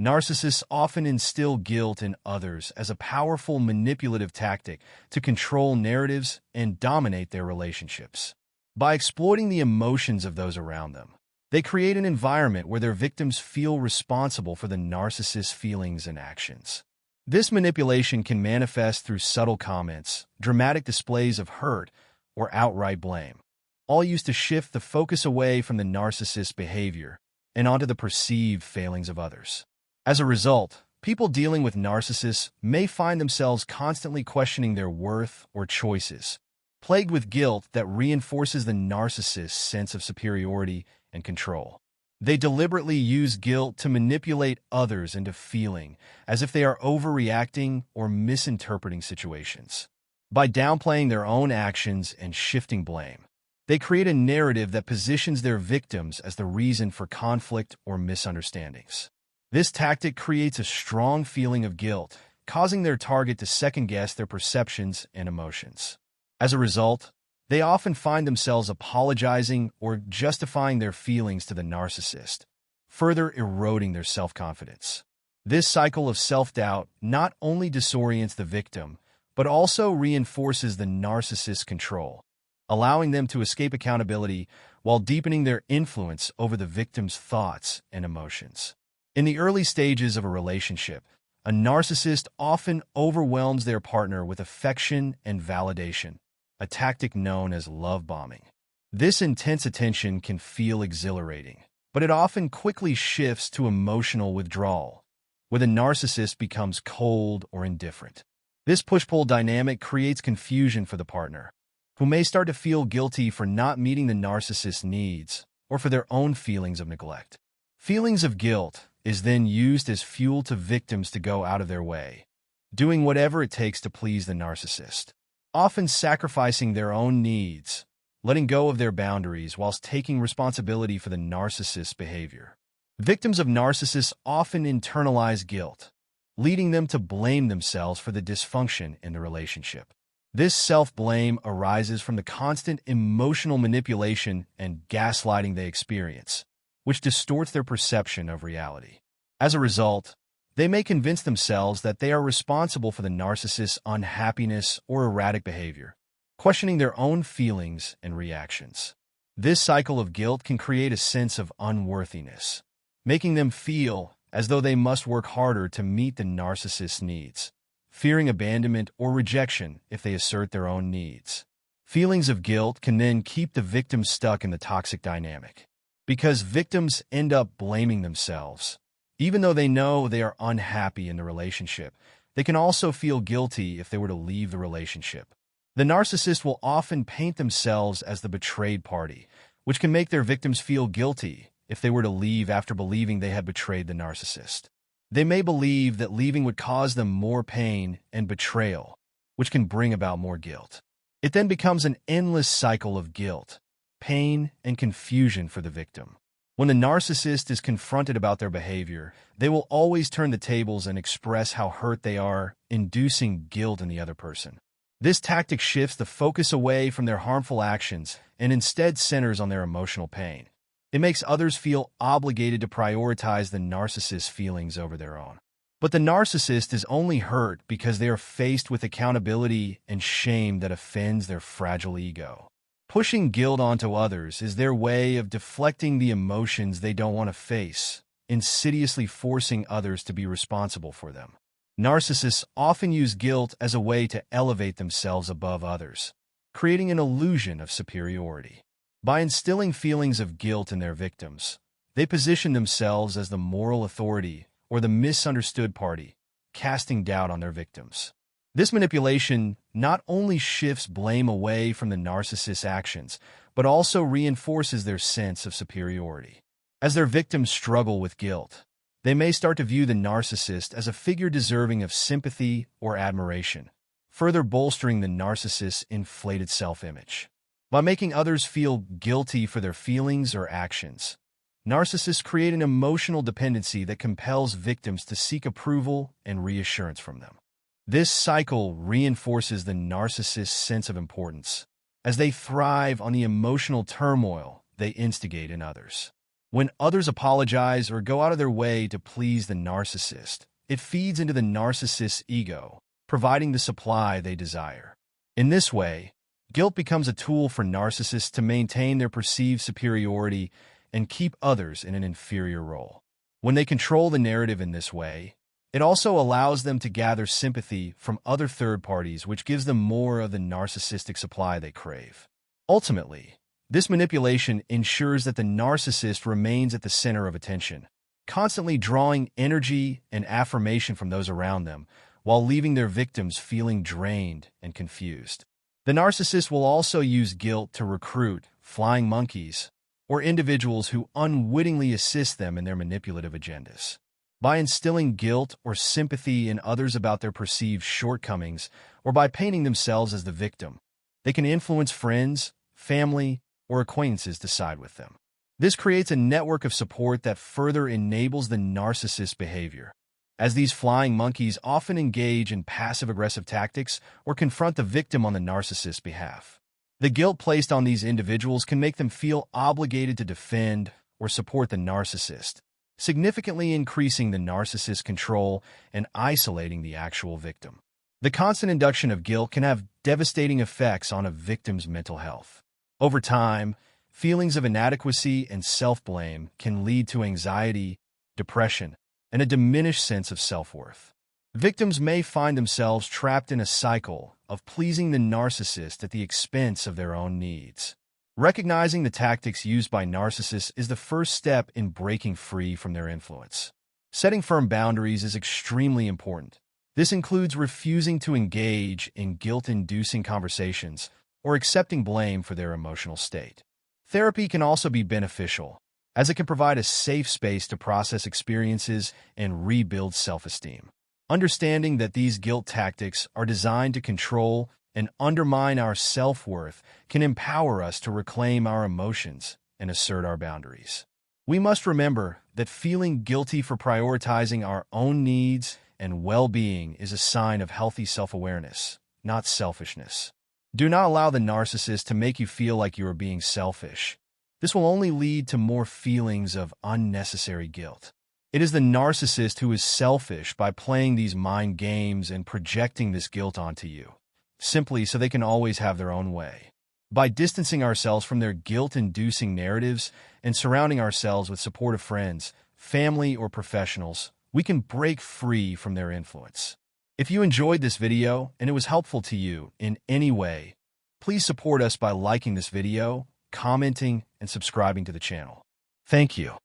Narcissists often instill guilt in others as a powerful manipulative tactic to control narratives and dominate their relationships. By exploiting the emotions of those around them, they create an environment where their victims feel responsible for the narcissist's feelings and actions. This manipulation can manifest through subtle comments, dramatic displays of hurt, or outright blame, all used to shift the focus away from the narcissist's behavior and onto the perceived failings of others. As a result, people dealing with narcissists may find themselves constantly questioning their worth or choices, plagued with guilt that reinforces the narcissist's sense of superiority and control. They deliberately use guilt to manipulate others into feeling as if they are overreacting or misinterpreting situations. By downplaying their own actions and shifting blame, they create a narrative that positions their victims as the reason for conflict or misunderstandings. This tactic creates a strong feeling of guilt, causing their target to second-guess their perceptions and emotions. As a result, they often find themselves apologizing or justifying their feelings to the narcissist, further eroding their self-confidence. This cycle of self-doubt not only disorients the victim, but also reinforces the narcissist's control, allowing them to escape accountability while deepening their influence over the victim's thoughts and emotions. In the early stages of a relationship, a narcissist often overwhelms their partner with affection and validation, a tactic known as love bombing. This intense attention can feel exhilarating, but it often quickly shifts to emotional withdrawal, where the narcissist becomes cold or indifferent. This push-pull dynamic creates confusion for the partner, who may start to feel guilty for not meeting the narcissist's needs or for their own feelings of neglect. Feelings of guilt is then used as fuel to victims to go out of their way, doing whatever it takes to please the narcissist, often sacrificing their own needs, letting go of their boundaries whilst taking responsibility for the narcissist's behavior. Victims of narcissists often internalize guilt, leading them to blame themselves for the dysfunction in the relationship. This self-blame arises from the constant emotional manipulation and gaslighting they experience, which distorts their perception of reality. As a result, they may convince themselves that they are responsible for the narcissist's unhappiness or erratic behavior, questioning their own feelings and reactions. This cycle of guilt can create a sense of unworthiness, making them feel as though they must work harder to meet the narcissist's needs, fearing abandonment or rejection if they assert their own needs. Feelings of guilt can then keep the victim stuck in the toxic dynamic, because victims end up blaming themselves. Even though they know they are unhappy in the relationship, they can also feel guilty if they were to leave the relationship. The narcissist will often paint themselves as the betrayed party, which can make their victims feel guilty if they were to leave after believing they had betrayed the narcissist. They may believe that leaving would cause them more pain and betrayal, which can bring about more guilt. It then becomes an endless cycle of guilt, pain, and confusion for the victim. When the narcissist is confronted about their behavior, they will always turn the tables and express how hurt they are, inducing guilt in the other person. This tactic shifts the focus away from their harmful actions and instead centers on their emotional pain. It makes others feel obligated to prioritize the narcissist's feelings over their own. But the narcissist is only hurt because they are faced with accountability and shame that offends their fragile ego. Pushing guilt onto others is their way of deflecting the emotions they don't want to face, insidiously forcing others to be responsible for them. Narcissists often use guilt as a way to elevate themselves above others, creating an illusion of superiority. By instilling feelings of guilt in their victims, they position themselves as the moral authority or the misunderstood party, casting doubt on their victims. This manipulation not only shifts blame away from the narcissist's actions, but also reinforces their sense of superiority. As their victims struggle with guilt, they may start to view the narcissist as a figure deserving of sympathy or admiration, further bolstering the narcissist's inflated self-image. By making others feel guilty for their feelings or actions, narcissists create an emotional dependency that compels victims to seek approval and reassurance from them. This cycle reinforces the narcissist's sense of importance, as they thrive on the emotional turmoil they instigate in others. When others apologize or go out of their way to please the narcissist, it feeds into the narcissist's ego, providing the supply they desire. In this way, guilt becomes a tool for narcissists to maintain their perceived superiority and keep others in an inferior role. When they control the narrative in this way, it also allows them to gather sympathy from other third parties, which gives them more of the narcissistic supply they crave. Ultimately, this manipulation ensures that the narcissist remains at the center of attention, constantly drawing energy and affirmation from those around them, while leaving their victims feeling drained and confused. The narcissist will also use guilt to recruit flying monkeys or individuals who unwittingly assist them in their manipulative agendas. By instilling guilt or sympathy in others about their perceived shortcomings, or by painting themselves as the victim, they can influence friends, family, or acquaintances to side with them. This creates a network of support that further enables the narcissist's behavior, as these flying monkeys often engage in passive-aggressive tactics or confront the victim on the narcissist's behalf. The guilt placed on these individuals can make them feel obligated to defend or support the narcissist, significantly increasing the narcissist's control and isolating the actual victim. The constant induction of guilt can have devastating effects on a victim's mental health. Over time, feelings of inadequacy and self-blame can lead to anxiety, depression, and a diminished sense of self-worth. Victims may find themselves trapped in a cycle of pleasing the narcissist at the expense of their own needs. Recognizing the tactics used by narcissists is the first step in breaking free from their influence. Setting firm boundaries is extremely important. This includes refusing to engage in guilt-inducing conversations or accepting blame for their emotional state. Therapy can also be beneficial, as it can provide a safe space to process experiences and rebuild self-esteem. Understanding that these guilt tactics are designed to control and undermine our self-worth can empower us to reclaim our emotions and assert our boundaries. We must remember that feeling guilty for prioritizing our own needs and well-being is a sign of healthy self-awareness, not selfishness. Do not allow the narcissist to make you feel like you are being selfish. This will only lead to more feelings of unnecessary guilt. It is the narcissist who is selfish by playing these mind games and projecting this guilt onto you, simply so they can always have their own way. By distancing ourselves from their guilt-inducing narratives and surrounding ourselves with supportive friends, family, or professionals, we can break free from their influence. If you enjoyed this video and it was helpful to you in any way, please support us by liking this video, commenting, and subscribing to the channel. Thank you.